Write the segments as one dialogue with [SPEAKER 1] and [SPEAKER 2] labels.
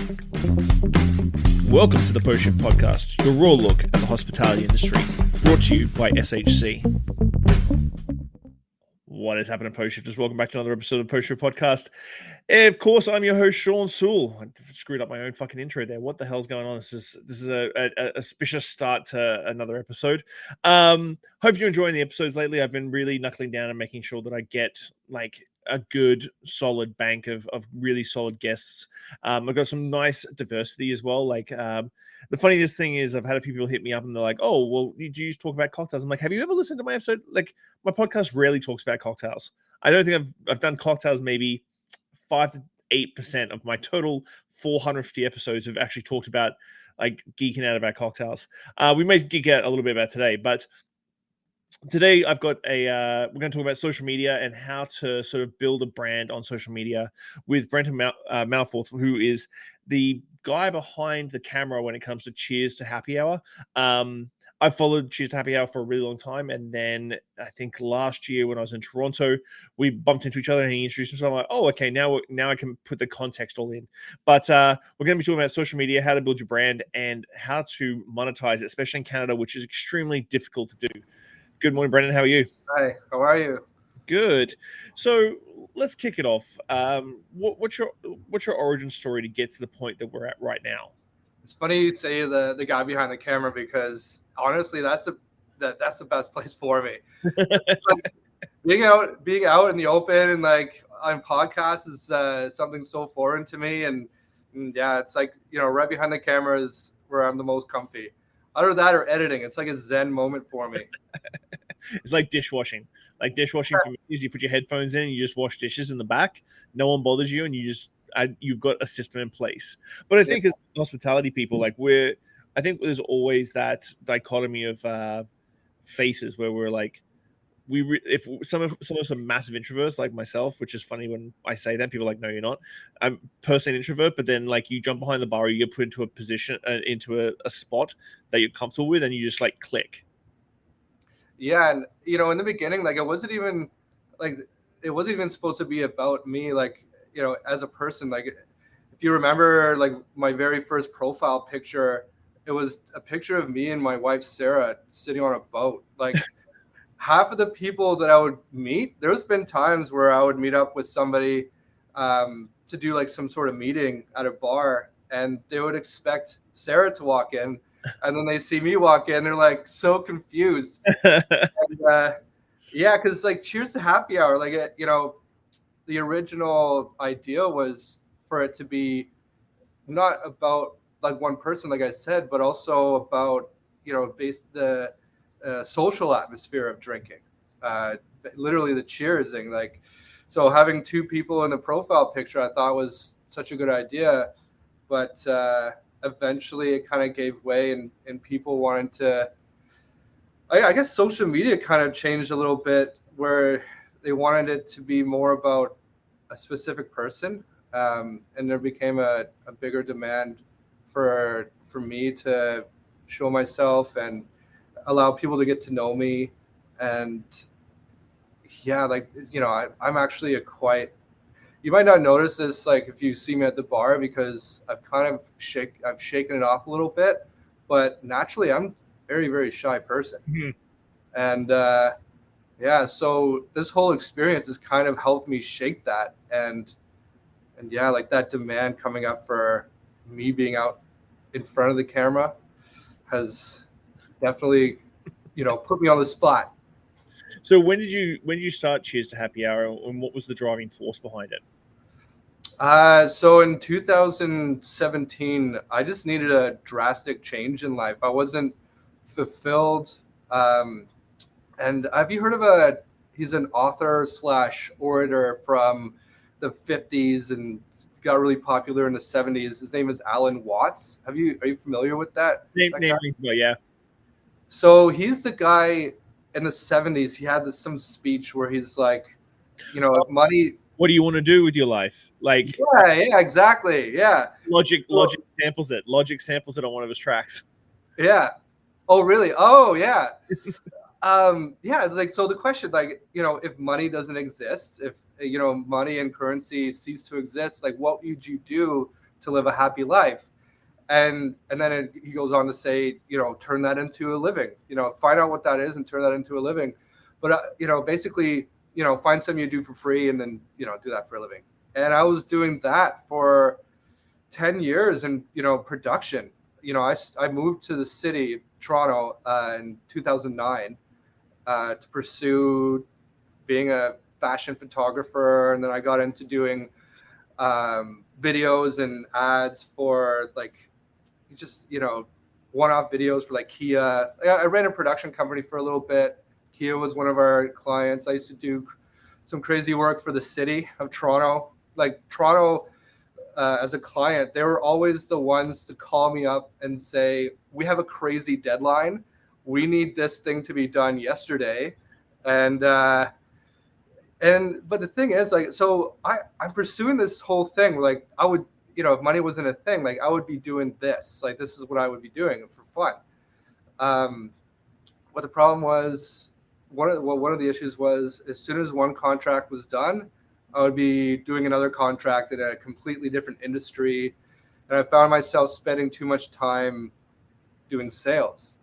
[SPEAKER 1] Welcome to the Post Shift Podcast, your raw look at the hospitality industry, brought to you by SHC. What is happening, Post Shifters? Welcome back to another episode of Post Shift Podcast. Of course, I'm your host, Shawn Soole. I screwed up my own fucking intro there. What the hell's going on? This is a auspicious start to another episode. Hope you're enjoying the episodes lately. I've been really knuckling down and making sure that I get like a good solid bank of really solid guests. I've got some nice diversity as well. Like the funniest thing is I've had a few people hit me up and they're like, oh, well, do you just talk about cocktails? I'm like, have you ever listened to my episode? Like, my podcast rarely talks about cocktails. I don't think I've done cocktails maybe 5 to 8% of my total 450 episodes have actually talked about like geeking out about cocktails. We may geek out a little bit about today, but today I've got we're going to talk about social media and how to sort of build a brand on social media with Brenton Mowforth, who is the guy behind the camera when it comes to Cheers to Happy Hour. I followed Cheers to Happy Hour for a really long time, and then I think last year when I was in Toronto, we bumped into each other and he introduced himself. I'm like, oh, okay, now I can put the context all in. But we're going to be talking about social media, how to build your brand, and how to monetize it, especially in Canada, which is extremely difficult to do. Good morning, Brendan. How are you?
[SPEAKER 2] Hi, how are you?
[SPEAKER 1] Good. So let's kick it off. What's your origin story to get to the point that we're at right now?
[SPEAKER 2] It's funny you say the guy behind the camera, because honestly, that's the best place for me. Like, being out in the open and like on podcasts is something so foreign to me, and yeah, it's like, you know, right behind the camera is where I'm the most comfy. Either that or editing. It's like a zen moment for me.
[SPEAKER 1] It's like dishwashing. Like dishwashing for me is you put your headphones in and you just wash dishes in the back. No one bothers you, and you've got a system in place. But I think as hospitality people, like I think there's always that dichotomy of faces where we're like, if some of us are massive introverts like myself, which is funny when I say that. People are like, no, you're not. I'm personally an introvert, but then like you jump behind the bar, you get put into a position, into a spot that you're comfortable with, and you just like click.
[SPEAKER 2] Yeah, and you know, in the beginning, like it wasn't even supposed to be about me, like, you know, as a person. Like, if you remember, like my very first profile picture, it was a picture of me and my wife Sarah sitting on a boat. Like, half of the people that I would meet, there's been times where I would meet up with somebody to do like some sort of meeting at a bar, and they would expect Sarah to walk in. And then they see me walk in, they're like so confused. And, yeah, because like Cheers to Happy Hour, like you know, the original idea was for it to be not about like one person, like I said, but also about, you know, the social atmosphere of drinking, literally the cheersing. Like, so having two people in the profile picture, I thought was such a good idea, but eventually it kind of gave way, and people wanted to, I guess social media kind of changed a little bit, where they wanted it to be more about a specific person, and there became a bigger demand for me to show myself and allow people to get to know me. And yeah, like, you know, I'm actually you might not notice this, like if you see me at the bar, because I've kind of shaken it off a little bit, but naturally I'm a very, very shy person. Mm-hmm. And yeah, so this whole experience has kind of helped me shake that, and yeah, like that demand coming up for me being out in front of the camera has definitely, you know, put me on the spot.
[SPEAKER 1] So when did you start Cheers to Happy Hour, and what was the driving force behind it?
[SPEAKER 2] So in 2017, I just needed a drastic change in life. I wasn't fulfilled. And have you heard of he's an author / orator from the 50s and got really popular in the 70s. His name is Alan Watts. Are you familiar with that?
[SPEAKER 1] Yeah.
[SPEAKER 2] So he's the guy in the 70s. He had some speech where he's like, you know, money.
[SPEAKER 1] What do you want to do with your life? Like,
[SPEAKER 2] yeah, exactly. Yeah.
[SPEAKER 1] Logic samples it. Logic samples it on one of his tracks.
[SPEAKER 2] Yeah. Oh, really? Oh, yeah. Yeah. It's like, so the question, like, you know, if money doesn't exist, if, you know, money and currency cease to exist, like, what would you do to live a happy life. And then he goes on to say, turn that into a living, find out what that is and turn that into a living. But, basically, find something you do for free and then, do that for a living. And I was doing that for 10 years in, production. I moved to the city, Toronto, in 2009 to pursue being a fashion photographer. And then I got into doing videos and ads for just, one-off videos for Kia. I ran a production company for a little bit. Kia was one of our clients. I used to do some crazy work for the city of Toronto. Toronto, as a client, they were always the ones to call me up and say, we have a crazy deadline. We need this thing to be done yesterday. And but the thing is, so I'm pursuing this whole thing. I would, if money wasn't a thing, I would be doing this. This is what I would be doing for fun. What the problem was, one of the issues was, as soon as one contract was done, I would be doing another contract in a completely different industry. And I found myself spending too much time doing sales.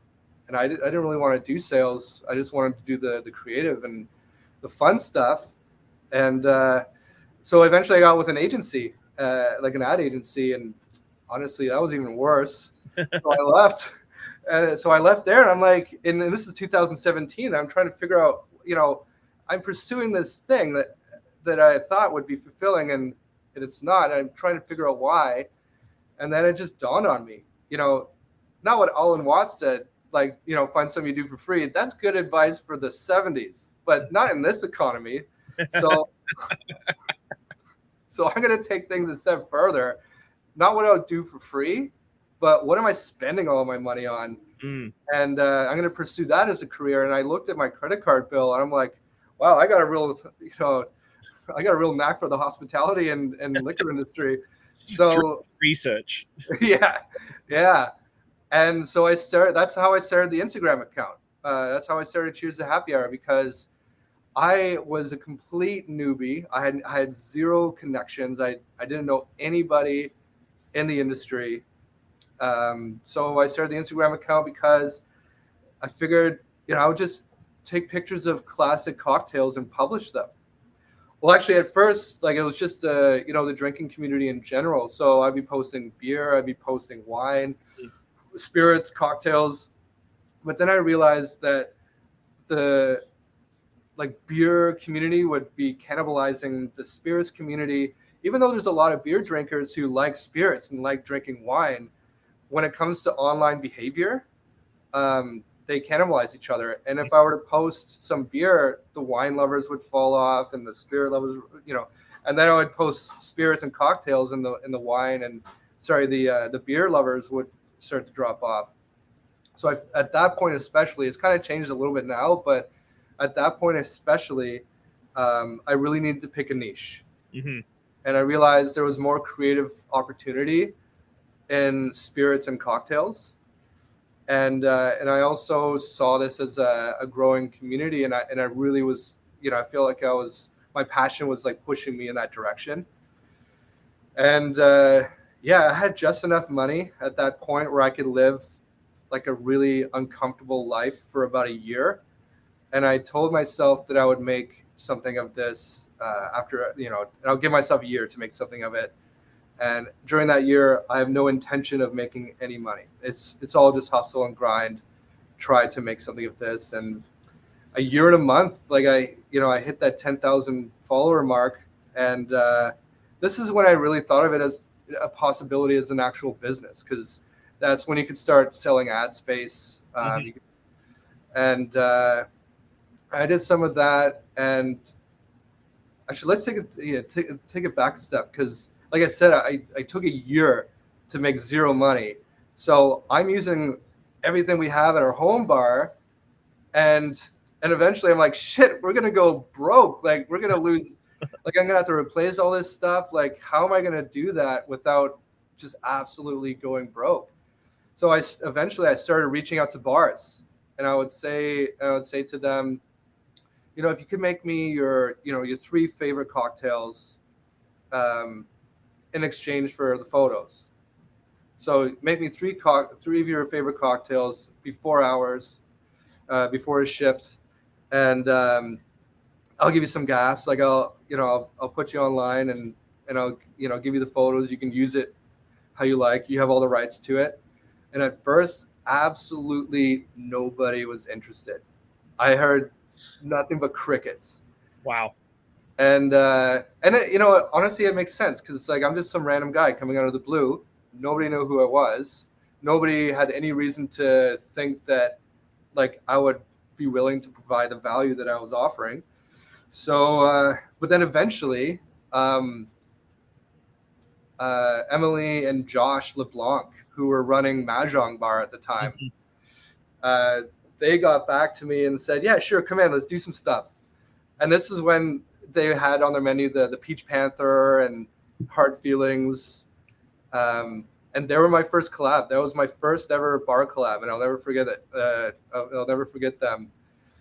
[SPEAKER 2] And I didn't really want to do sales. I just wanted to do the creative and the fun stuff. And so eventually I got with an agency, an ad agency. And honestly, that was even worse. So I left. So I left there, and I'm like, and this is 2017. I'm trying to figure out, I'm pursuing this thing that I thought would be fulfilling, and it's not. I'm trying to figure out why. And then it just dawned on me, not what Alan Watts said, find something you do for free. That's good advice for the 70s, but not in this economy. So I'm going to take things a step further. Not what I would do for free, but what am I spending all my money on? And I'm going to pursue that as a career. And I looked at my credit card bill, and I'm like, wow, I got a real, I got a real knack for the hospitality and liquor industry. So
[SPEAKER 1] research.
[SPEAKER 2] Yeah. And so that's how I started the Instagram account. That's how I started Cheers to Happy Hour, because I was a complete newbie. I had zero connections. I didn't know anybody in the industry. So I started the Instagram account because I figured, I would just take pictures of classic cocktails and publish them. Well, actually, at first, it was just, the drinking community in general. So I'd be posting beer, I'd be posting wine, spirits, cocktails. But then I realized that the beer community would be cannibalizing the spirits community. Even though there's a lot of beer drinkers who like spirits and like drinking wine, when it comes to online behavior, they cannibalize each other. And if I were to post some beer, the wine lovers would fall off, and the spirit lovers, and then I would post spirits and cocktails in the wine, and the beer lovers would start to drop off. So at that point, especially, it's kind of changed a little bit now, but at that point, especially, I really needed to pick a niche.
[SPEAKER 1] Mm-hmm.
[SPEAKER 2] And I realized there was more creative opportunity in spirits and cocktails. And I also saw this as a growing community, and I really was, I feel like my passion was pushing me in that direction. And I had just enough money at that point where I could live a really uncomfortable life for about a year. And I told myself that I would make something of this after, and I'll give myself a year to make something of it. And during that year, I have no intention of making any money. It's all just hustle and grind, try to make something of this. And a year and a month, I hit that 10,000 follower mark. And this is when I really thought of it as a possibility as an actual business, because that's when you could start selling ad space. And I did some of that. And actually, let's take it back a step, because like I said, I took a year to make zero money. So I'm using everything we have at our home bar, and eventually I'm like, shit, we're gonna go broke. We're gonna lose. I'm gonna have to replace all this stuff. How am I gonna do that without just absolutely going broke? So I eventually started reaching out to bars, and I would say to them, if you could make me your 3 favorite cocktails, in exchange for the photos. So make me three of your favorite cocktails before hours, before a shift, and I'll give you some gas. Like I'll put you online, and I'll give you the photos. You can use it how you like. You have all the rights to it. And at first, absolutely nobody was interested. I heard nothing but crickets.
[SPEAKER 1] Wow.
[SPEAKER 2] And honestly, it makes sense because it's like I'm just some random guy coming out of the blue. Nobody knew who I was. Nobody had any reason to think that like I would be willing to provide the value that I was offering. So, but then eventually, um, Emily and Josh LeBlanc, who were running Mahjong Bar at the time, uh, they got back to me and said, "Yeah, sure, come in, let's do some stuff." And this is when they had on their menu the Peach Panther and Hard Feelings, and they were my first collab. That was my first ever bar collab, and I'll never forget it. I'll never forget them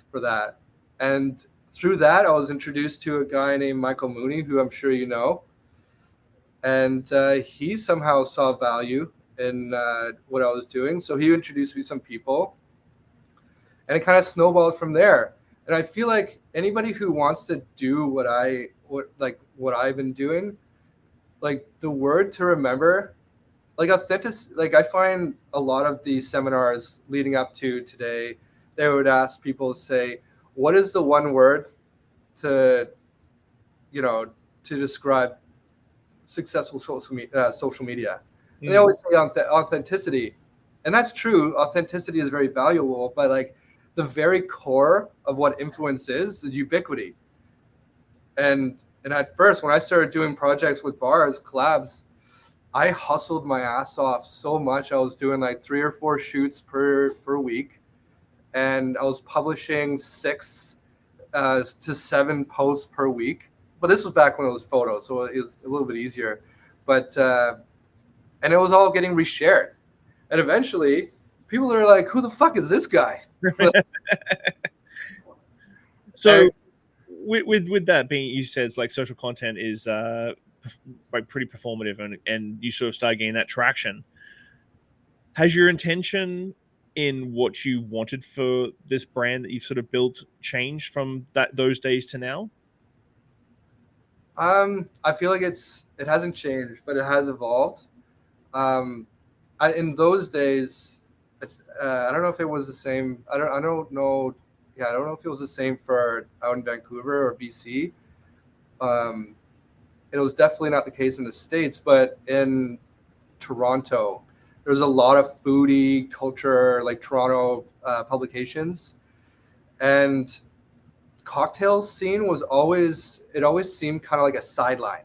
[SPEAKER 2] for that. And through that, I was introduced to a guy named Michael Mooney, who I'm sure you know, and he somehow saw value in what I was doing. So he introduced me to some people, and it kind of snowballed from there. And I feel like anybody who wants to do what I've been doing, like the word to remember, like authentic, like I find a lot of these seminars leading up to today, they would ask people to say, what is the one word to, to describe successful social media? And they always say authenticity. And that's true. Authenticity is very valuable, but like the very core of what influence is ubiquity. And at first, when I started doing projects with bars, collabs, I hustled my ass off so much. I was doing like 3 or 4 shoots per week, and I was publishing 6 to 7 posts per week. But this was back when it was photos, so it was a little bit easier. But and it was all getting reshared, and eventually, people are like, "Who the fuck is this guy?"
[SPEAKER 1] So, with that being, you said like social content is like pretty performative, and you sort of start getting that traction. Has your intention in what you wanted for this brand that you've sort of built changed from those days to now?
[SPEAKER 2] I feel like it hasn't changed, but it has evolved. Um, in those days, I don't know if it was the same. I don't know. Yeah, I don't know if it was the same for out in Vancouver or BC. Um, it was definitely not the case in the States, but in Toronto, there was a lot of foodie culture, like Toronto publications, and cocktails scene was always seemed kind of like a sideline,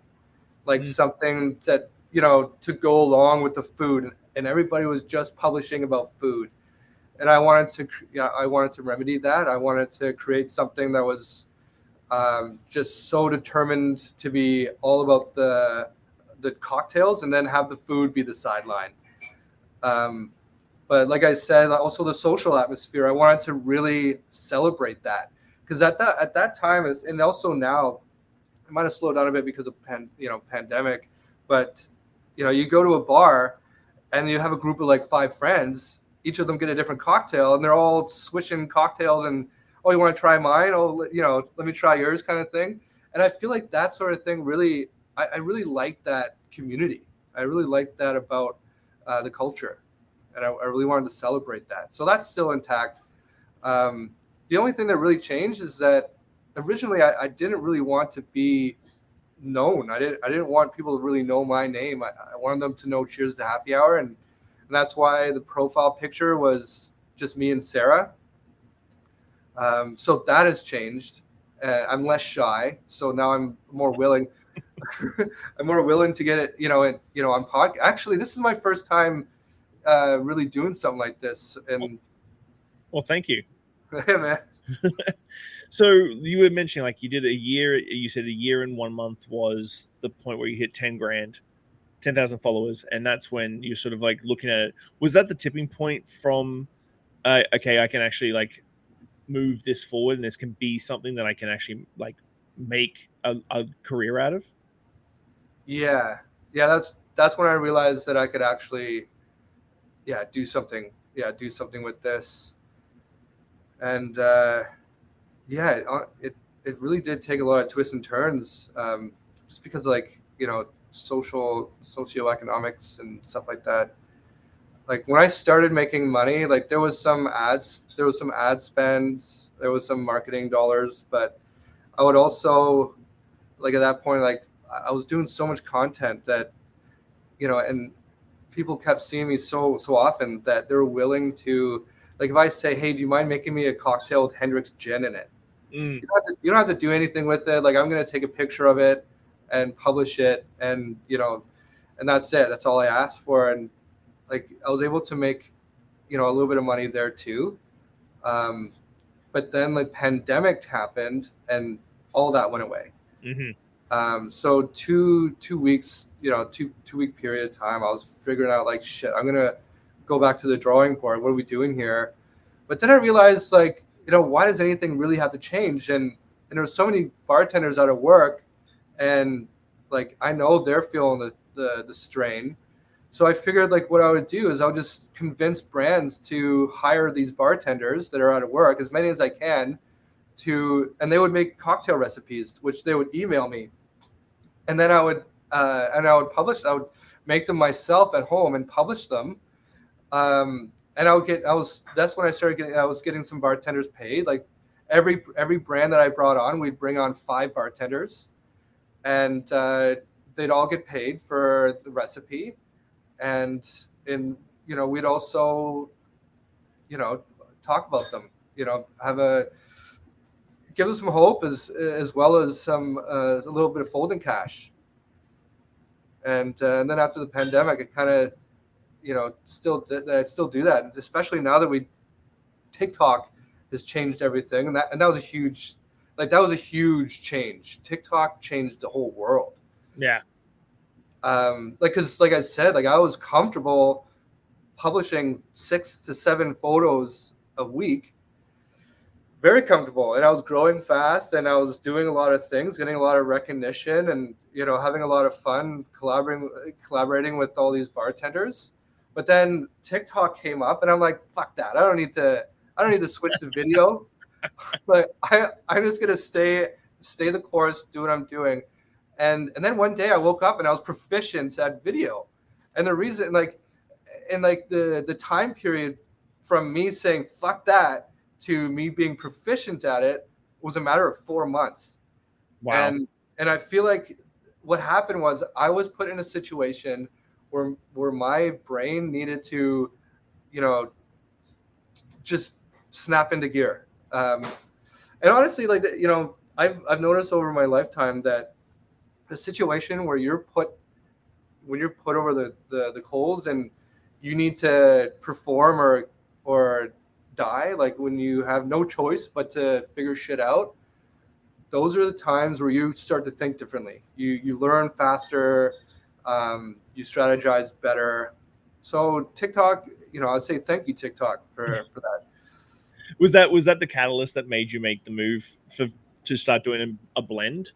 [SPEAKER 2] like something that to go along with the food, and everybody was just publishing about food. And I wanted to remedy that. I wanted to create something that was just so determined to be all about the cocktails, and then have the food be the sideline. But like I said, also the social atmosphere, I wanted to really celebrate that, because at that time, and also now, it might have slowed down a bit because of pandemic, but you go to a bar and you have a group of like 5 friends, each of them get a different cocktail, and they're all switching cocktails, and oh, you want to try mine? Oh, let me try yours, kind of thing. And I feel like that sort of thing really, I really like that community. I really like that about the culture, and I really wanted to celebrate that. So that's still intact. The only thing that really changed is that originally I didn't really want to be known. I didn't want people to really know my name. I wanted them to know Cheers to Happy Hour, and that's why the profile picture was just me and Sarah. So that has changed. I'm less shy, so now I'm more willing. I'm more willing to get it, on podcast. Actually, this is my first time really doing something like this. And
[SPEAKER 1] well, thank you.
[SPEAKER 2] Yeah, man.
[SPEAKER 1] So you were mentioning like you did a year. You said a year and 1 month was the point where you hit 10 grand, 10,000 followers, and that's when you're sort of like looking at it. Was that the tipping point from okay, I can actually like move this forward, and this can be something that I can actually like make a career out of?
[SPEAKER 2] Yeah, yeah, that's when I realized that I could actually, do something. Yeah, do something with this. And yeah, it really did take a lot of twists and turns, just because, like, socioeconomics and stuff like that. Like when I started making money, like there was some ad spends, there was some marketing dollars, but I would also, like, at that point, like I was doing so much content that, and people kept seeing me so often that they were willing to, like, if I say, hey, do you mind making me a cocktail with Hendrick's gin in it?
[SPEAKER 1] Mm.
[SPEAKER 2] You don't have to do anything with it. Like, I'm going to take a picture of it and publish it, and and that's it. That's all I asked for. And like I was able to make, a little bit of money there too. Um, but then like pandemic happened and all that went away.
[SPEAKER 1] Mm-hmm.
[SPEAKER 2] So two weeks, 2 week period of time, I was figuring out, like, shit, I'm gonna go back to the drawing board. What are we doing here? But then I realized, like, why does anything really have to change? And there's so many bartenders out of work, and like I know they're feeling the strain. So I figured, like, what I would do is I would just convince brands to hire these bartenders that are out of work, as many as I can, and they would make cocktail recipes, which they would email me, and then I would publish. I would make them myself at home and publish them. And that's when I started getting. I was getting some bartenders paid. Like every brand that I brought on, we'd bring on 5 bartenders, and they'd all get paid for the recipe. And we'd also, talk about them. Have a give them some hope, as well as some a little bit of folding cash. And then after the pandemic, it kind of, I still do that, especially now that TikTok has changed everything, and that was a huge, change. TikTok changed the whole world.
[SPEAKER 1] Yeah.
[SPEAKER 2] Because like I said, like I was comfortable publishing 6 to 7 photos a week, very comfortable, and I was growing fast, and I was doing a lot of things, getting a lot of recognition, and having a lot of fun collaborating with all these bartenders. But then TikTok came up, and I'm like, fuck that. I don't need to switch to video. But I'm just gonna stay the course, do what I'm doing. And then one day I woke up and I was proficient at video. And the reason, like, in like the time period from me saying fuck that to me being proficient at it was a matter of 4 months.
[SPEAKER 1] Wow.
[SPEAKER 2] And I feel like what happened was I was put in a situation where my brain needed to, just snap into gear. And honestly, like, I've noticed over my lifetime that the situation where you're put over the coals and you need to perform or die, like when you have no choice but to figure shit out, those are the times where you start to think differently. You learn faster, you strategize better. So TikTok, I'd say thank you, TikTok, for that.
[SPEAKER 1] Was that the catalyst that made you make the move to start doing a blend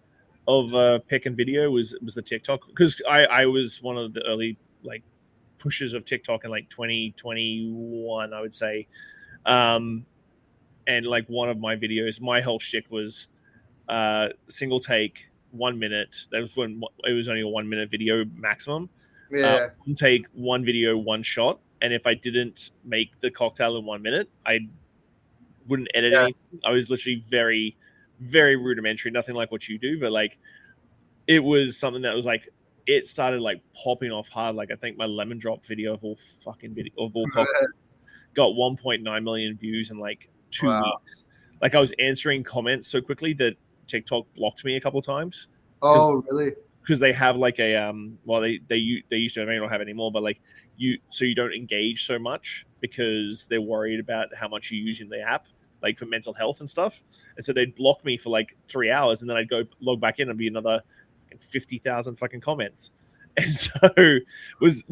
[SPEAKER 1] of pick and video? Was the TikTok? Because I was one of the early, like, pushers of TikTok in like 2021, I would say. And like one of my videos, my whole shtick was single take, 1 minute. That was when it was only a 1 minute video maximum.
[SPEAKER 2] Yeah.
[SPEAKER 1] Take one video, one shot, and if I didn't make the cocktail in 1 minute, I wouldn't edit anything. I was literally very, very rudimentary, nothing like what you do, but like it was something that was like, it started like popping off hard. Like I think my lemon drop video of all cocktails got 1.9 million views in like 2 weeks. Like I was answering comments so quickly that TikTok blocked me a couple of times.
[SPEAKER 2] Oh, really?
[SPEAKER 1] Because they have like a well, they used to, I may not have anymore, but like you don't engage so much because they're worried about how much you use in the app, like for mental health and stuff. And so they'd block me for like 3 hours, and then I'd go log back in and be another 50,000 fucking comments. And so was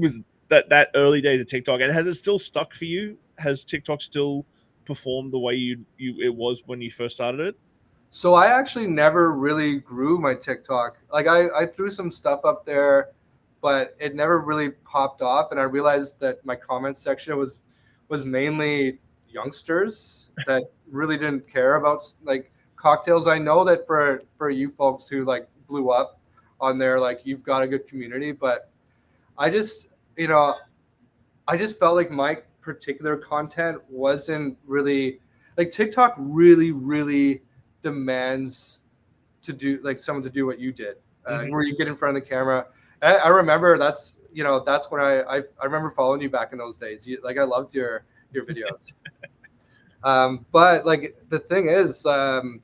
[SPEAKER 1] that early days of TikTok, and has it still stuck for you? Has TikTok still performed the way it was when you first started it?
[SPEAKER 2] So I actually never really grew my TikTok. Like I threw some stuff up there, but it never really popped off. And I realized that my comment section was mainly youngsters that really didn't care about like cocktails. I know that for you folks who like blew up on there, like you've got a good community, but I just, you know, I just felt like my particular content wasn't really like TikTok really demands to do like someone to do what you did, where you get in front of the camera. I remember that's when I remember following you back in those days. Like I loved your videos. But like the thing is, the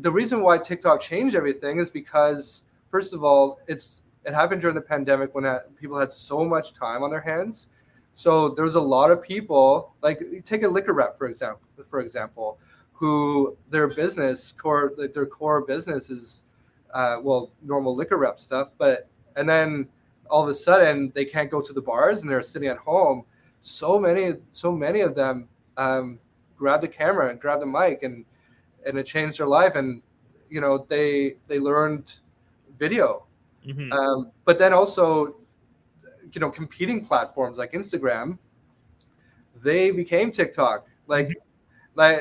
[SPEAKER 2] reason why TikTok changed everything is because first of all, it happened during the pandemic when people had so much time on their hands. So there was a lot of people, like take a liquor rep for example, who their core business is normal liquor rep stuff, and then all of a sudden they can't go to the bars and they're sitting at home. So many of them grab the camera and grab the mic and it changed their life, and they learned video. But then also competing platforms like Instagram, they became TikTok. Like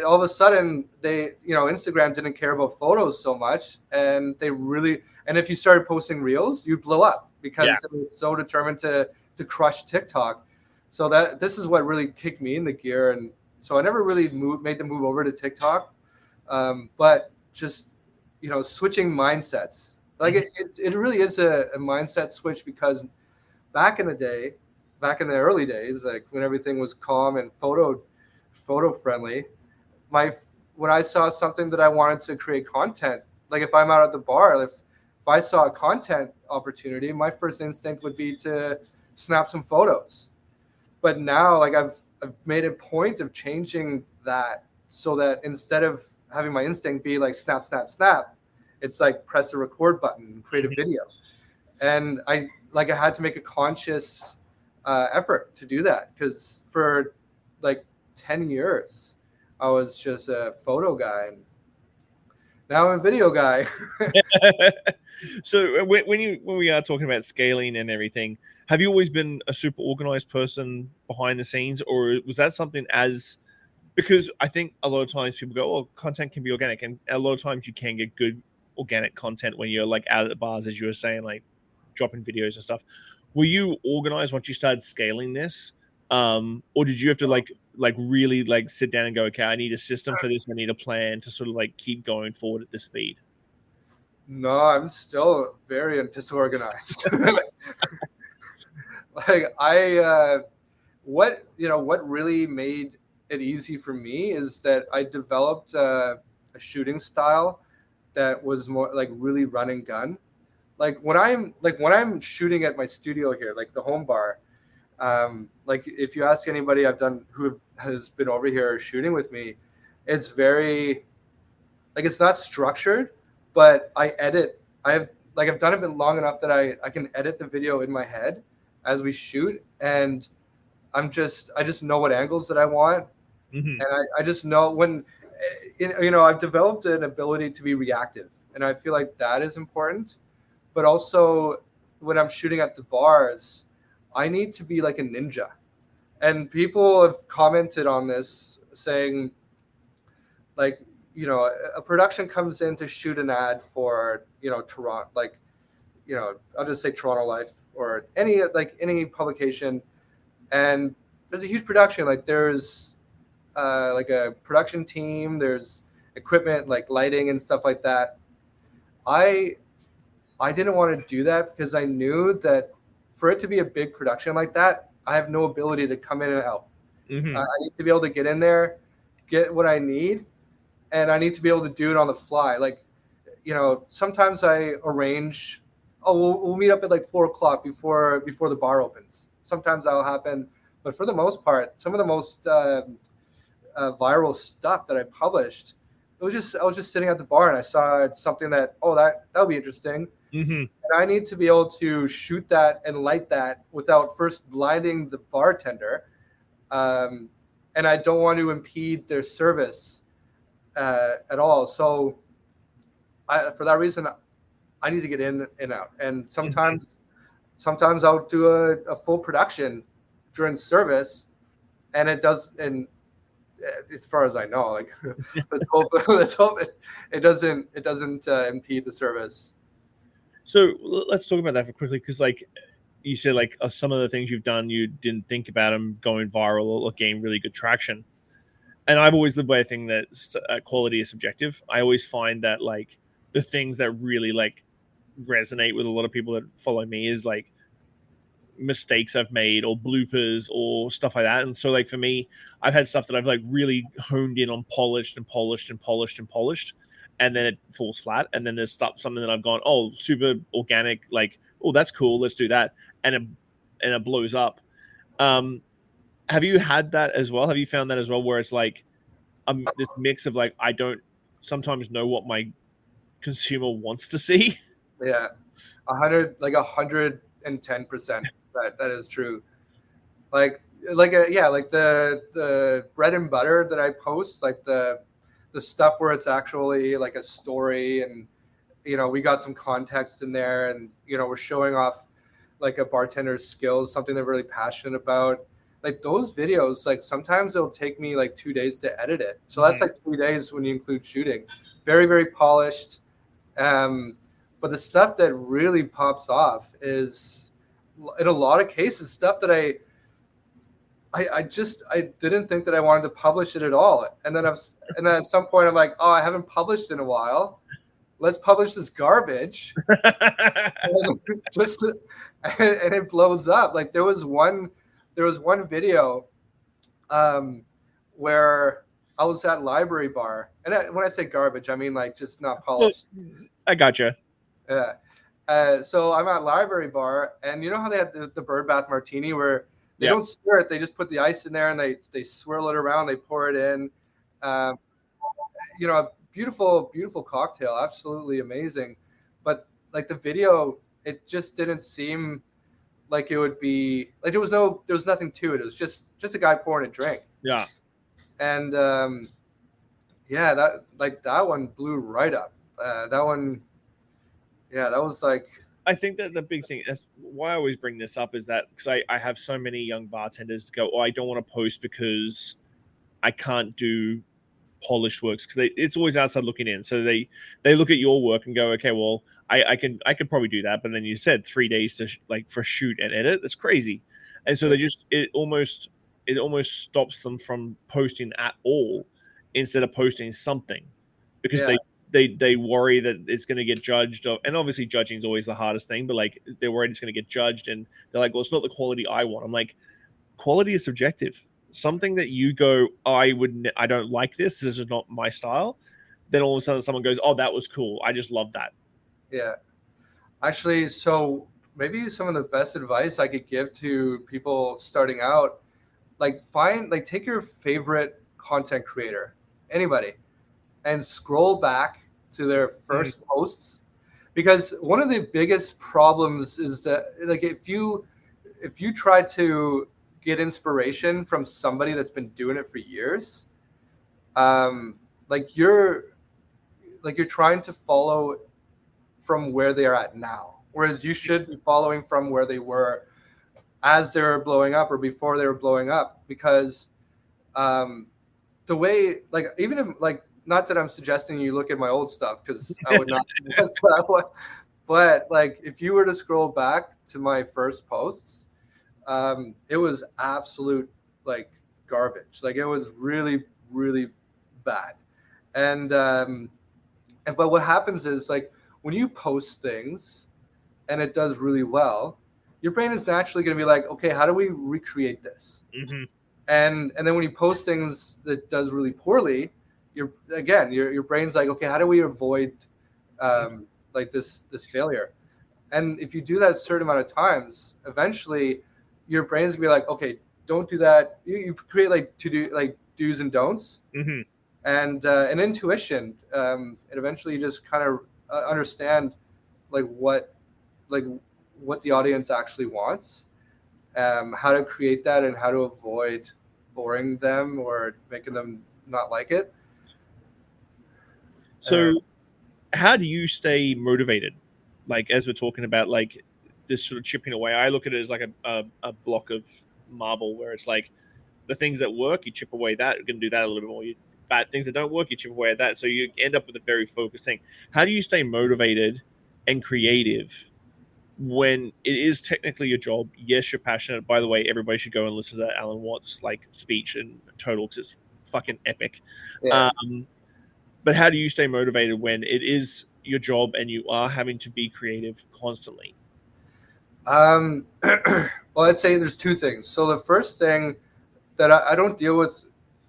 [SPEAKER 2] all of a sudden Instagram didn't care about photos so much, and if you started posting reels, you'd blow up because they were so determined to crush TikTok. So this is what really kicked me in the gear, and so I never really made the move over to TikTok. But just switching mindsets, like it really is a mindset switch, because back in the early days, like when everything was calm and photo friendly, when I saw something that I wanted to create content, like if I'm out at the bar, if I saw a content opportunity, my first instinct would be to snap some photos. But now, like I've made a point of changing that, so that instead of having my instinct be like snap, it's like press the record button and create a video. And I had to make a conscious effort to do that, because for like 10 years I was just a photo guy, and now I'm a video guy.
[SPEAKER 1] So when we are talking about scaling and everything, have you always been a super organized person behind the scenes, or was that something because I think a lot of times people go, oh, content can be organic, and a lot of times you can get good organic content when you're like out at the bars, as you were saying, like dropping videos and stuff. Were you organized once you started scaling this, or did you have to like really like sit down and go, okay, I need a system for this, I need a plan to sort of like keep going forward at this speed?
[SPEAKER 2] No, I'm still very disorganized. Like what really made it easy for me is that I developed a shooting style that was more like really run and gun. Like when I'm shooting at my studio here, like the home bar, like if you ask anybody who has been over here shooting with me, it's very like, it's not structured, but I've done it long enough that I can edit the video in my head as we shoot, and I just know what angles that I want. And I just know when I've developed an ability to be reactive, and I feel like that is important. But also when I'm shooting at the bars, I need to be like a ninja. And people have commented on this saying, like, a production comes in to shoot an ad for, Toronto, like, I'll just say Toronto Life or any publication. And there's a huge production. Like there's like a production team, there's equipment like lighting and stuff like that. I didn't want to do that because I knew that for it to be a big production like that, I have no ability to come in and out. I need to be able to get in there, get what I need, and I need to be able to do it on the fly. Like, sometimes I arrange, we'll meet up at like 4:00 before the bar opens. Sometimes that'll happen, but for the most part, some of the most viral stuff that I published, I was just sitting at the bar and I saw something that that'll be interesting. And I need to be able to shoot that and light that without first blinding the bartender. And I don't want to impede their service at all. So for that reason, I need to get in and out. And sometimes sometimes I'll do a full production during service, and it does. And as far as I know, like let's hope it doesn't impede the service.
[SPEAKER 1] So let's talk about that for quickly, because like you said, like some of the things you've done, you didn't think about them going viral or gaining really good traction. And I've always lived by a thing that quality is subjective. I always find that like the things that really like resonate with a lot of people that follow me is like mistakes I've made or bloopers or stuff like that. And so like for me, I've had stuff that I've like really honed in on, polished and polished and polished and polished, and then it falls flat. And then there's something that I've gone, oh, super organic, like, oh, that's cool, let's do that, and it blows up. Have you had that as well? Have you found that as well, where it's like this mix of like, I don't sometimes know what my consumer wants to see?
[SPEAKER 2] Yeah, 110%. That is true. Like yeah, like the bread and butter that I post, like the stuff where it's actually like a story, and we got some context in there, and we're showing off like a bartender's skills, something they're really passionate about. Like those videos, like sometimes it'll take me like 2 days to edit it. So that's like 3 days when you include shooting. Very, very polished. But the stuff that really pops off is, in a lot of cases, stuff that I didn't think that I wanted to publish it at all. And then at some point I'm like, oh, I haven't published in a while. Let's publish this garbage. and it blows up. Like there was one video where I was at Library Bar, and when I say garbage, I mean like just not polished.
[SPEAKER 1] Well, I gotcha.
[SPEAKER 2] Yeah. So I'm at Library Bar, and you know how they had the bird bath martini where they don't stir it, they just put the ice in there and they swirl it around, they pour it in. A beautiful, beautiful cocktail, absolutely amazing. But like the video, it just didn't seem like it would be like there was nothing to it. It was just a guy pouring a drink.
[SPEAKER 1] Yeah.
[SPEAKER 2] And that one blew right up. That one, yeah, that was like.
[SPEAKER 1] I think that the big thing, that's why I always bring this up, is that because I have so many young bartenders go, oh, I don't want to post because I can't do polished works, because it's always outside looking in. So they look at your work and go, okay, well, I could probably do that. But then you said 3 days to for shoot and edit. That's crazy. And so it almost stops them from posting at all instead of posting something, because they worry that it's going to get judged. And obviously judging is always the hardest thing, but like they're worried it's going to get judged, and they're like, well, it's not the quality I want. I'm like, quality is subjective. Something that you go, I don't like this is not my style, then all of a sudden someone goes, oh, that was cool, I just love that.
[SPEAKER 2] Yeah, actually, so maybe some of the best advice I could give to people starting out, take your favorite content creator, anybody, and scroll back to their first posts, because one of the biggest problems is that like if you try to get inspiration from somebody that's been doing it for years, you're trying to follow from where they are at now, whereas you should be following from where they were as they were blowing up or before they were blowing up, because the way, like, even if, like, not that I'm suggesting you look at my old stuff, because I would not that one, but like if you were to scroll back to my first posts, it was absolute like garbage. Like it was really, really bad. And but what happens is, like, when you post things and it does really well, your brain is naturally going to be like, okay, how do we recreate this?
[SPEAKER 1] Mm-hmm.
[SPEAKER 2] And then when you post things that does really poorly, your brain's like, okay, how do we avoid like this failure? And if you do that a certain amount of times, eventually your brain's gonna be like, okay, don't do that. You create like do's and don'ts,
[SPEAKER 1] mm-hmm.
[SPEAKER 2] and an intuition, and eventually you just kind of understand like what the audience actually wants, how to create that, and how to avoid boring them or making them not like it.
[SPEAKER 1] So how do you stay motivated? Like, as we're talking about, like, this sort of chipping away. I look at it as like a block of marble where it's like the things that work, you chip away that. You're going to do that a little bit more. Bad things that don't work, you chip away at that. So you end up with a very focused thing. How do you stay motivated and creative when it is technically your job? Yes, you're passionate. By the way, everybody should go and listen to that Alan Watts like speech and total, because it's fucking epic.
[SPEAKER 2] Yeah.
[SPEAKER 1] But how do you stay motivated when it is your job and you are having to be creative constantly?
[SPEAKER 2] Well, I'd say there's two things. So the first thing that I don't deal with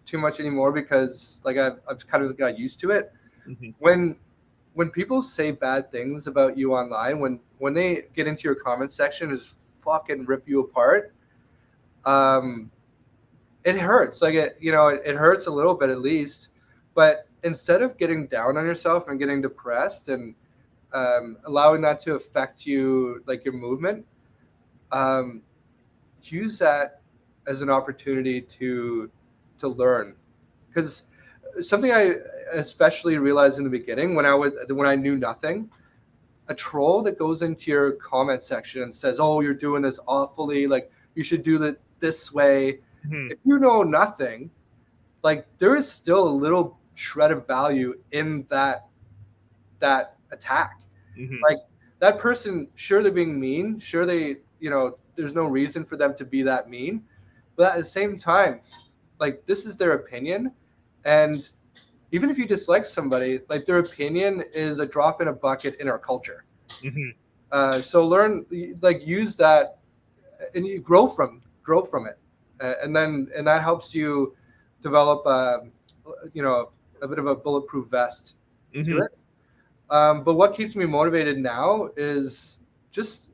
[SPEAKER 2] too much anymore, because like I've kind of got used to it.
[SPEAKER 1] Mm-hmm.
[SPEAKER 2] When people say bad things about you online, when they get into your comment section and just fucking rip you apart, it hurts. Like it hurts a little bit at least. But instead of getting down on yourself and getting depressed and allowing that to affect you, like your movement, use that as an opportunity to learn. Because something I especially realized in the beginning when I knew nothing, a troll that goes into your comment section and says, "Oh, you're doing this awfully, like you should do it this way."
[SPEAKER 1] Mm-hmm.
[SPEAKER 2] If you know nothing, like there is still a little shred of value in that attack.
[SPEAKER 1] Mm-hmm.
[SPEAKER 2] Like that person, sure, they're being mean, sure, they, there's no reason for them to be that mean, but at the same time, like this is their opinion, and even if you dislike somebody, like their opinion is a drop in a bucket in our culture.
[SPEAKER 1] Mm-hmm.
[SPEAKER 2] So learn, like use that, and you grow from it, and that helps you develop a bit of a bulletproof vest
[SPEAKER 1] Mm-hmm.
[SPEAKER 2] to it. But what keeps me motivated now is just,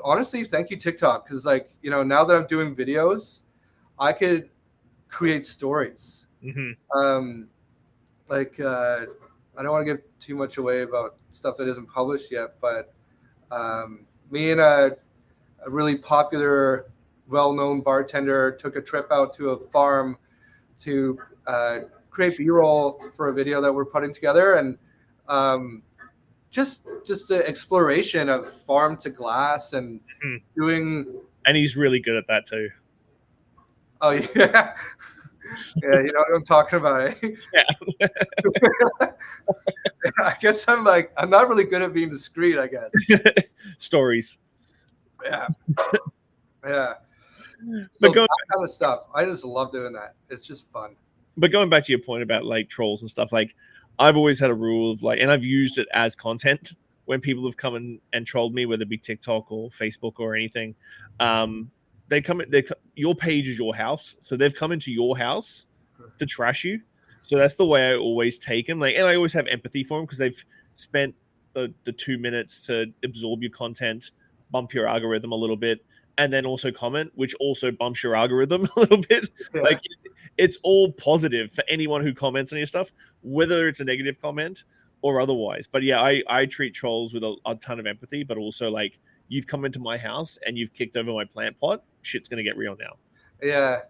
[SPEAKER 2] honestly, thank you, TikTok. Because now that I'm doing videos, I could create stories.
[SPEAKER 1] Mm-hmm.
[SPEAKER 2] I don't want to give too much away about stuff that isn't published yet, but me and a really popular, well-known bartender took a trip out to a farm to create B-roll for a video that we're putting together, and just the exploration of farm to glass and doing.
[SPEAKER 1] And he's really good at that too.
[SPEAKER 2] Oh yeah, yeah. You know what I'm talking about. Eh?
[SPEAKER 1] Yeah.
[SPEAKER 2] I guess I'm not really good at being discreet, I guess.
[SPEAKER 1] Stories.
[SPEAKER 2] Yeah. Yeah.
[SPEAKER 1] But
[SPEAKER 2] So that kind of stuff, I just love doing that. It's just fun.
[SPEAKER 1] But going back to your point about like trolls and stuff, like I've always had a rule of like, and I've used it as content when people have come and trolled me, whether it be TikTok or Facebook or anything. Your page is your house, so they've come into your house to trash you. So that's the way I always take them. Like, and I always have empathy for them because they've spent the 2 minutes to absorb your content, bump your algorithm a little bit, and then also comment, which also bumps your algorithm a little bit. Yeah. Like it's all positive for anyone who comments on your stuff, whether it's a negative comment or otherwise. But yeah, I treat trolls with a ton of empathy, but also like, you've come into my house and you've kicked over my plant pot. Shit's gonna get real now.
[SPEAKER 2] Yeah.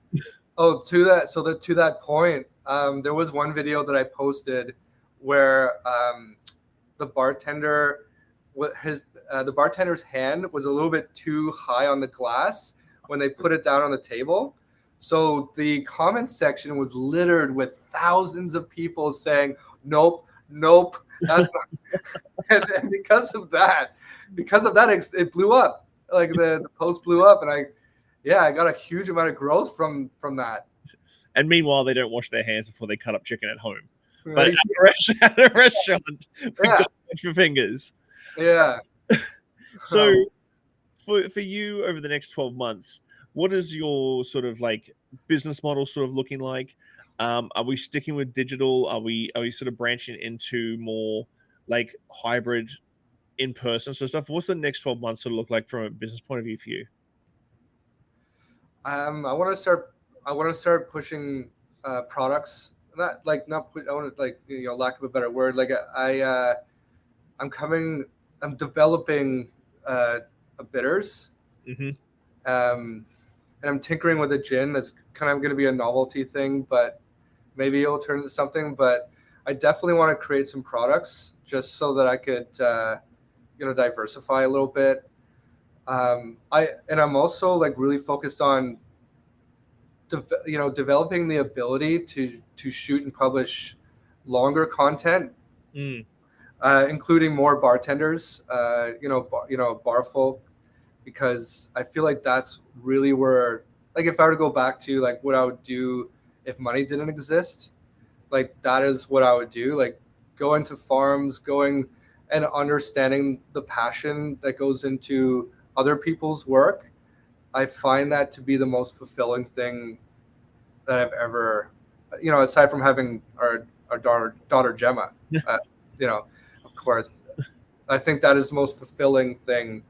[SPEAKER 2] Oh, to that point, there was one video that I posted where the bartender's hand was a little bit too high on the glass when they put it down on the table. So the comment section was littered with thousands of people saying, "Nope, that's not." and because of that, it blew up. Like the post blew up, and I got a huge amount of growth from that.
[SPEAKER 1] And meanwhile, they don't wash their hands before they cut up chicken at home. But at a restaurant, for fingers.
[SPEAKER 2] Yeah.
[SPEAKER 1] So for you over the next 12 months, what is your sort of like business model sort of looking like? Are we sticking with digital? Are we sort of branching into more like hybrid in-person sort of stuff? What's the next 12 months sort of look like from a business point of view for you?
[SPEAKER 2] I want to start pushing products. I want to lack of a better word. Like I'm developing bitters.
[SPEAKER 1] Mm-hmm.
[SPEAKER 2] And I'm tinkering with a gin that's kind of going to be a novelty thing, but maybe it'll turn into something. But I definitely want to create some products just so that I could diversify a little bit. I'm also like really focused on developing the ability to shoot and publish longer content, including more bartenders, bar folk, because I feel like that's really where, like, if I were to go back to like what I would do if money didn't exist, like that is what I would do. Like, go into farms, going and understanding the passion that goes into other people's work. I find that to be the most fulfilling thing that I've ever, aside from having our daughter Gemma, of course, I think that is the most fulfilling thing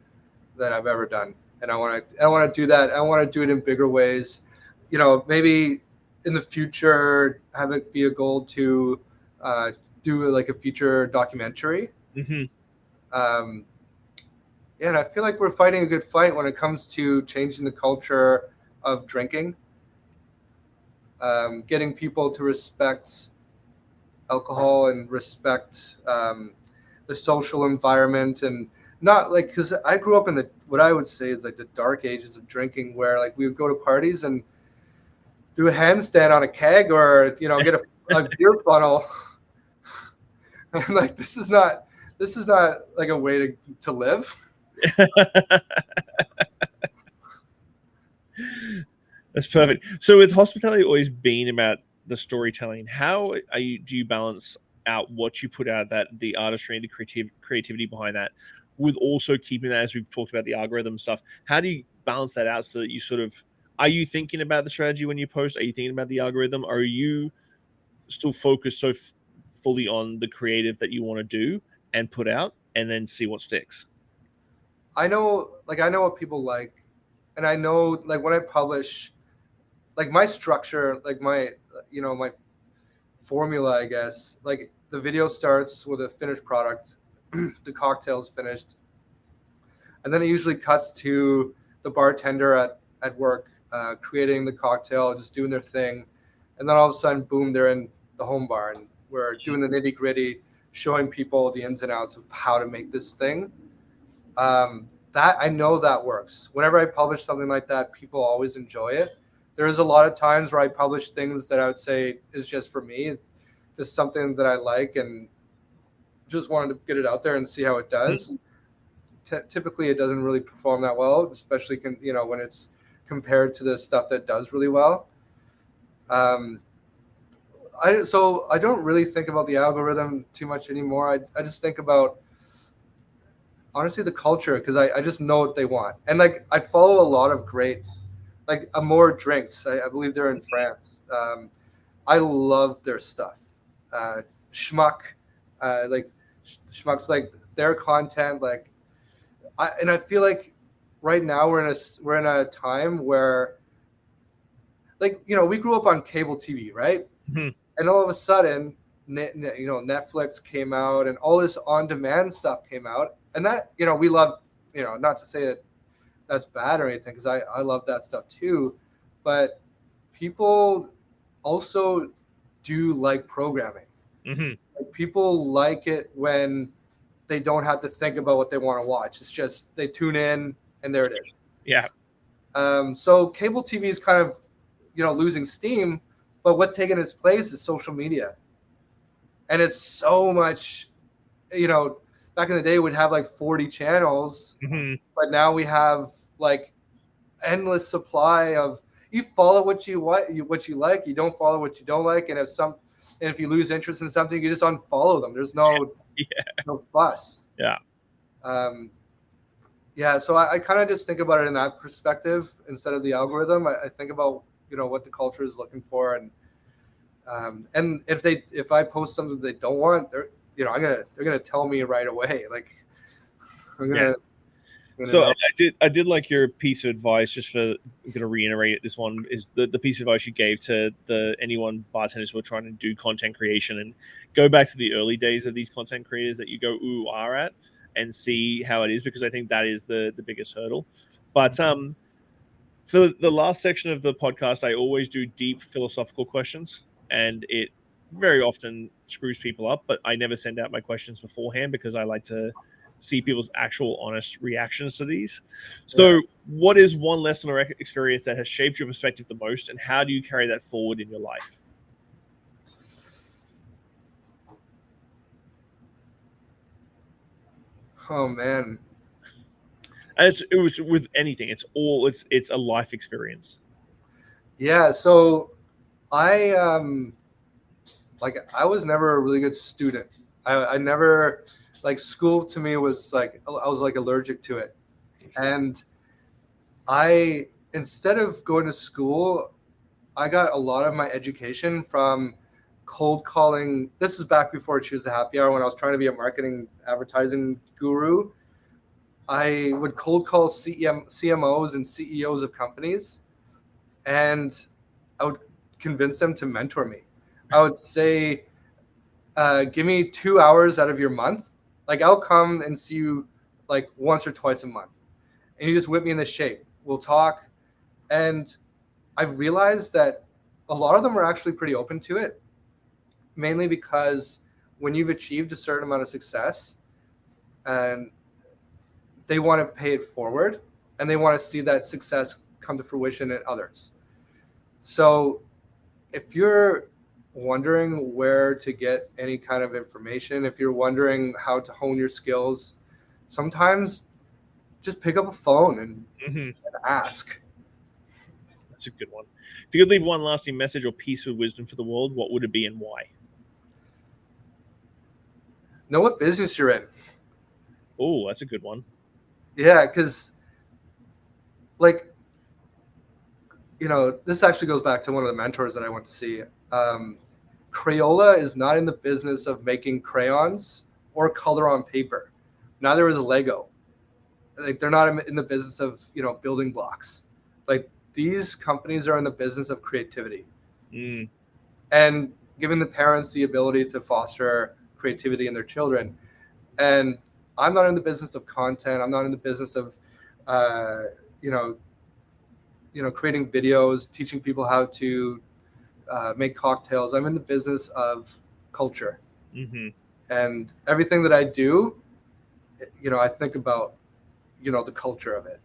[SPEAKER 2] that I've ever done. And I want to do that. I want to do it in bigger ways. Maybe in the future, have it be a goal to do like a feature documentary. Yeah, and I feel like we're fighting a good fight when it comes to changing the culture of drinking, getting people to respect alcohol and respect the social environment, and not like, because I grew up in what I would say is like the dark ages of drinking, where like we would go to parties and do a handstand on a keg, or get a beer funnel. And like, this is not like a way to live.
[SPEAKER 1] That's perfect. So with hospitality always being about the storytelling, how do you balance out what you put out, that the artistry and the creativity behind that, with also keeping that, as we've talked about, the algorithm stuff? How do you balance that out so that you sort of, are you thinking about the strategy when you post? Are you thinking about the algorithm? Are you still focused so fully on the creative that you want to do and put out, and then see what sticks?
[SPEAKER 2] I know what people like, and I know, like, when I publish, like, my structure, like my formula, I guess, like the video starts with a finished product, the cocktail's finished, and then it usually cuts to the bartender at work, creating the cocktail, just doing their thing, and then all of a sudden, boom, they're in the home bar, and we're doing the nitty gritty, showing people the ins and outs of how to make this thing. That, I know that works. Whenever I publish something like that, people always enjoy it. There is a lot of times where I publish things that I would say is just for me, just something that I like and just wanted to get it out there and see how it does. Typically, it doesn't really perform that well, especially when it's compared to the stuff that does really well. I don't really think about the algorithm too much anymore. I just think about, honestly, the culture, because I just know what they want. And like, I follow a lot of great, like, Amore Drinks. I believe they're in France. I love their stuff. Schmuck, like Schmuck's, like, their content, like, I feel like right now we're in a time where, like, we grew up on cable TV, right? And all of a sudden, Netflix came out and all this on-demand stuff came out, and that, we love, not to say that that's bad or anything, because I love that stuff too, but people also do like programming. Like, people like it when they don't have to think about what they want to watch. It's just they tune in and there it is.
[SPEAKER 1] Yeah.
[SPEAKER 2] So cable TV is kind of, losing steam, but what's taking its place is social media. And it's so much, back in the day we'd have like 40 channels, but now we have like endless supply of, you follow what you like, you don't follow what you don't like, and if you lose interest in something, you just unfollow them. There's no fuss. So I kind of just think about it in that perspective instead of the algorithm. I think about what the culture is looking for, and if I post something they don't want, they're gonna tell me right away. Like, I'm gonna.
[SPEAKER 1] Yes. So I did like your piece of advice. Just for, I'm going to reiterate it. This one is the piece of advice you gave to anyone bartenders who are trying to do content creation, and go back to the early days of these content creators that you go ooh are at, and see how it is, because I think that is the biggest hurdle. But for the last section of the podcast, I always do deep philosophical questions, and it very often screws people up. But I never send out my questions beforehand, because I like to see people's actual honest reactions to these. So what is one lesson or experience that has shaped your perspective the most, and how do you carry that forward in your life?
[SPEAKER 2] Oh man.
[SPEAKER 1] And it was with anything. It's a life experience.
[SPEAKER 2] Yeah. So I I was never a really good student. I never, like, school to me was like, I was like allergic to it. And I, instead of going to school, I got a lot of my education from cold calling. This is back before Choose the Happy Hour, when I was trying to be a marketing advertising guru. I would cold call CMOs and CEOs of companies, and I would convince them to mentor me. I would say, give me 2 hours out of your month. Like, I'll come and see you like once or twice a month, and you just whip me into shape. We'll talk. And I've realized that a lot of them are actually pretty open to it, mainly because when you've achieved a certain amount of success, and they want to pay it forward, and they want to see that success come to fruition in others. So if you're wondering where to get any kind of information, if you're wondering how to hone your skills, sometimes just pick up a phone and ask.
[SPEAKER 1] That's a good one. If you could leave one lasting message or piece of wisdom for the world, what would it be and why?
[SPEAKER 2] Know what business you're in.
[SPEAKER 1] Oh, that's a good one.
[SPEAKER 2] Yeah, because, like, this actually goes back to one of the mentors that I went to see. Crayola is not in the business of making crayons or color on paper. Neither is Lego. Like, they're not in the business of, building blocks. Like, these companies are in the business of creativity and giving the parents the ability to foster creativity in their children. And I'm not in the business of content. I'm not in the business of, creating videos, teaching people how to make cocktails. I'm in the business of culture. And everything that I do, I think about, the culture of it.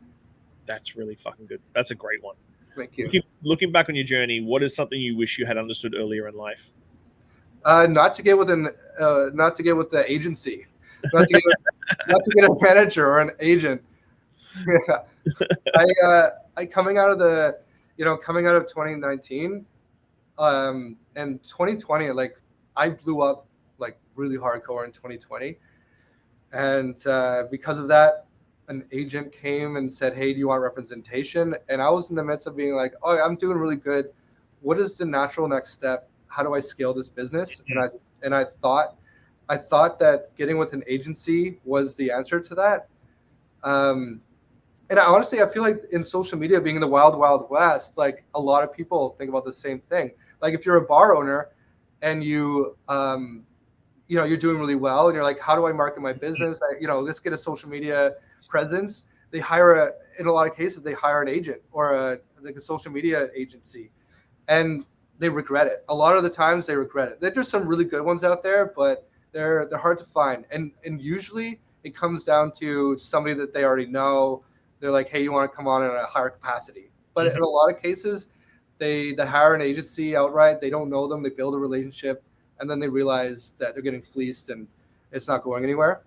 [SPEAKER 1] That's really fucking good. That's a great one.
[SPEAKER 2] Thank you.
[SPEAKER 1] Looking back on your journey, what is something you wish you had understood earlier in life?
[SPEAKER 2] Not to get with the agency, not to get a manager or an agent. I coming out of 2019, and 2020, like, I blew up like really hardcore in 2020, and because of that, an agent came and said, "Hey, do you want representation?" And I was in the midst of being like, "Oh, I'm doing really good. What is the natural next step? How do I scale this business?" And I thought that getting with an agency was the answer to that. And honestly, I feel like in social media, being in the wild, wild west, like, a lot of people think about the same thing. Like, if you're a bar owner and you're doing really well, and you're like, how do I market my business? Let's get a social media presence. In a lot of cases, they hire an agent or a social media agency, and they regret it. A lot of the times they regret it. There's some really good ones out there, but they're hard to find. And usually it comes down to somebody that they already know. They're like, hey, you want to come on in a higher capacity? But in a lot of cases, they hire an agency outright. They don't know them. They build a relationship, and then they realize that they're getting fleeced and it's not going anywhere.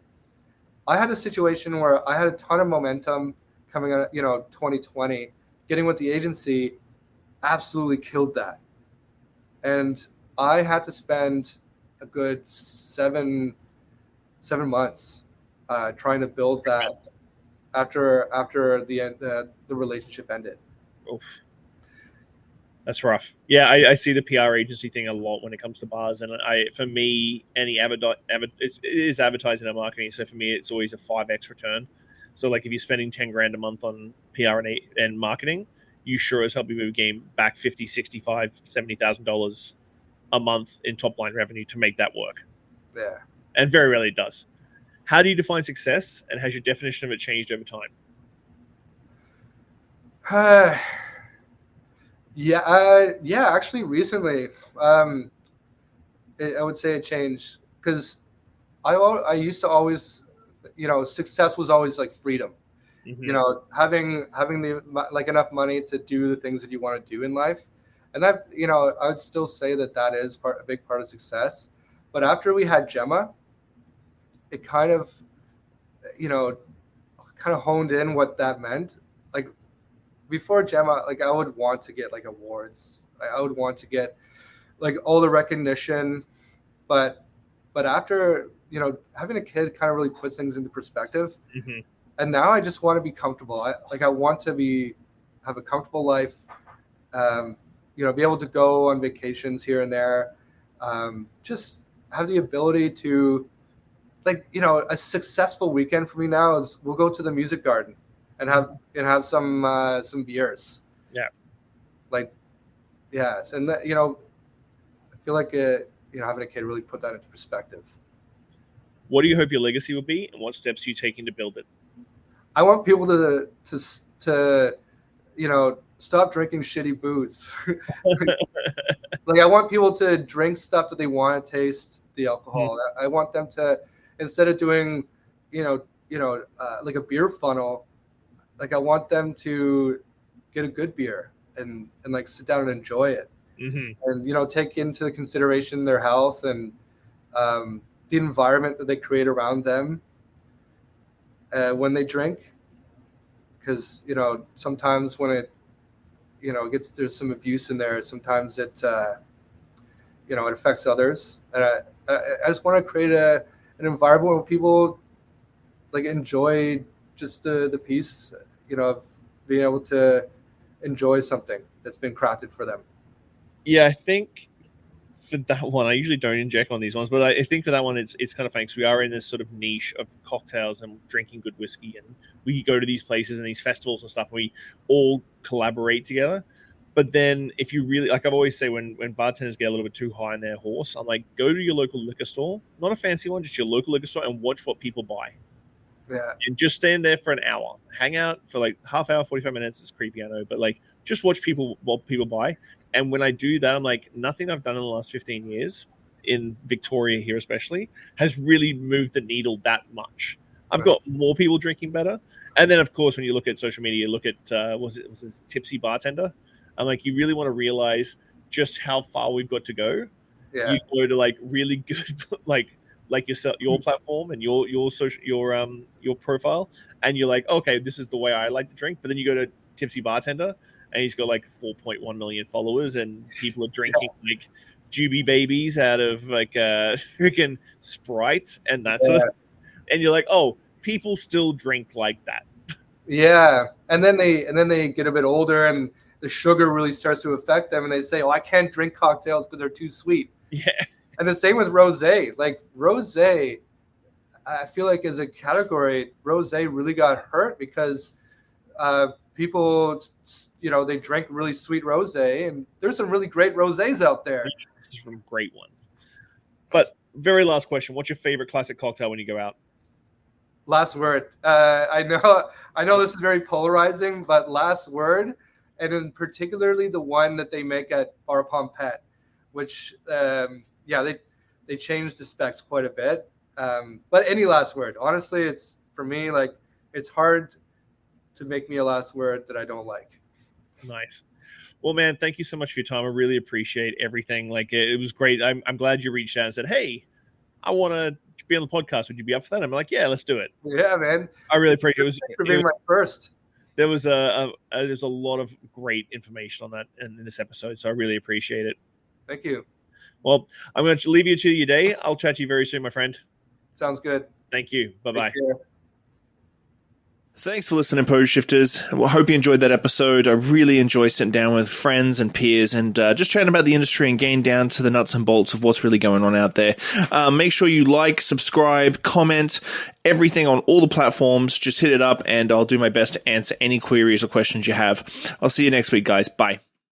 [SPEAKER 2] I had a situation where I had a ton of momentum coming out, 2020. Getting with the agency absolutely killed that. And I had to spend a good seven months trying to build that after the relationship ended.
[SPEAKER 1] Oof. That's rough. Yeah, I see the PR agency thing a lot when it comes to bars, and for me, any it is advertising and marketing. So for me, it's always a 5x return. So like if you're spending 10 grand a month on PR and marketing, you sure as hell be game back 50, 65, $70,000 a month in top line revenue to make that work.
[SPEAKER 2] Yeah.
[SPEAKER 1] And very rarely it does. How do you define success, and has your definition of it changed over time?
[SPEAKER 2] Yeah. Actually, recently, I would say it changed, because I used to always success was always like freedom.
[SPEAKER 1] Mm-hmm.
[SPEAKER 2] Having like enough money to do the things that you want to do in life. And that, I would still say that is a big part of success. But after we had Gemma, it kind of honed in what that meant. Like before Gemma, like I would want to get like awards. I would want to get like all the recognition, but after, having a kid kind of really puts things into perspective.
[SPEAKER 1] Mm-hmm.
[SPEAKER 2] And now I just want to be comfortable. I want to have a comfortable life, be able to go on vacations here and there, just have the ability to, a successful weekend for me now is we'll go to the music garden and have some beers.
[SPEAKER 1] Yeah.
[SPEAKER 2] Yes. And that, I feel like having a kid really put that into perspective.
[SPEAKER 1] What do you hope your legacy will be, and what steps are you taking to build it?
[SPEAKER 2] I want people to stop drinking shitty booze. Like I want people to drink stuff that they want to taste the alcohol. I want them to, instead of doing, like a beer funnel, like I want them to get a good beer and like sit down and enjoy it.
[SPEAKER 1] Mm-hmm.
[SPEAKER 2] And, take into consideration their health and the environment that they create around them when they drink. Because, sometimes when it, there's some abuse in there, sometimes it, it affects others. And I just want to create an environment where people like enjoy just the peace, of being able to enjoy something that's been crafted for them.
[SPEAKER 1] Yeah, I think for that one, I usually don't inject on these ones, but I think for that one, it's kind of funny because we are in this sort of niche of cocktails and drinking good whiskey, and we go to these places and these festivals and stuff, and we all collaborate together. But then if you really, like I've always say, when bartenders get a little bit too high on their horse, I'm like, go to your local liquor store, not a fancy one, just your local liquor store, and watch what people buy.
[SPEAKER 2] Yeah.
[SPEAKER 1] And just stand there for an hour, hang out for like half hour, 45 minutes. It's creepy, I know, but like just watch what people buy. And when I do that, I'm like, nothing I've done in the last 15 years in Victoria here, especially, has really moved the needle that much. I've got more people drinking better. And then, of course, when you look at social media, you look at, was it Tipsy Bartender? I'm like, you really want to realize just how far we've got to go.
[SPEAKER 2] Yeah.
[SPEAKER 1] You go to like really good, like yourself, your platform and your social, your profile, and you're like, okay, this is the way I like to drink. But then you go to Tipsy Bartender, and he's got like 4.1 million followers, and people are drinking like Juby babies out of like freaking Sprite and that sort of. And you're like, oh, people still drink like that.
[SPEAKER 2] Yeah, and then they get a bit older, and the sugar really starts to affect them, and they say, "Oh, I can't drink cocktails because they're too sweet."
[SPEAKER 1] Yeah.
[SPEAKER 2] And the same with rosé. Like rosé, I feel like as a category, rosé really got hurt because people, they drink really sweet rosé, and there's some really great rosés out there.
[SPEAKER 1] There's some great ones. But very last question: what's your favorite classic cocktail when you go out?
[SPEAKER 2] Last word. I know this is very polarizing, but last word, and in particularly the one that they make at Bar Pompette, which they changed the specs quite a bit. But any last word, honestly, it's for me, like it's hard to make me a last word that I don't like.
[SPEAKER 1] Nice. Well, man, thank you so much for your time. I really appreciate everything. Like it was great. I'm glad you reached out and said, hey, I want to be on the podcast. Would you be up for that? I'm like, yeah, let's do it.
[SPEAKER 2] Yeah, man.
[SPEAKER 1] I really appreciate it.
[SPEAKER 2] Thanks for being my first.
[SPEAKER 1] There was there's a lot of great information on that in this episode, so I really appreciate it.
[SPEAKER 2] Thank you.
[SPEAKER 1] Well, I'm going to leave you to your day. I'll chat to you very soon, my friend.
[SPEAKER 2] Sounds good.
[SPEAKER 1] Thank you. Bye-bye. Thanks for listening, Pose Shifters. Well, I hope you enjoyed that episode. I really enjoy sitting down with friends and peers and just chatting about the industry and getting down to the nuts and bolts of what's really going on out there. Make sure you like, subscribe, comment, everything on all the platforms. Just hit it up and I'll do my best to answer any queries or questions you have. I'll see you next week, guys. Bye.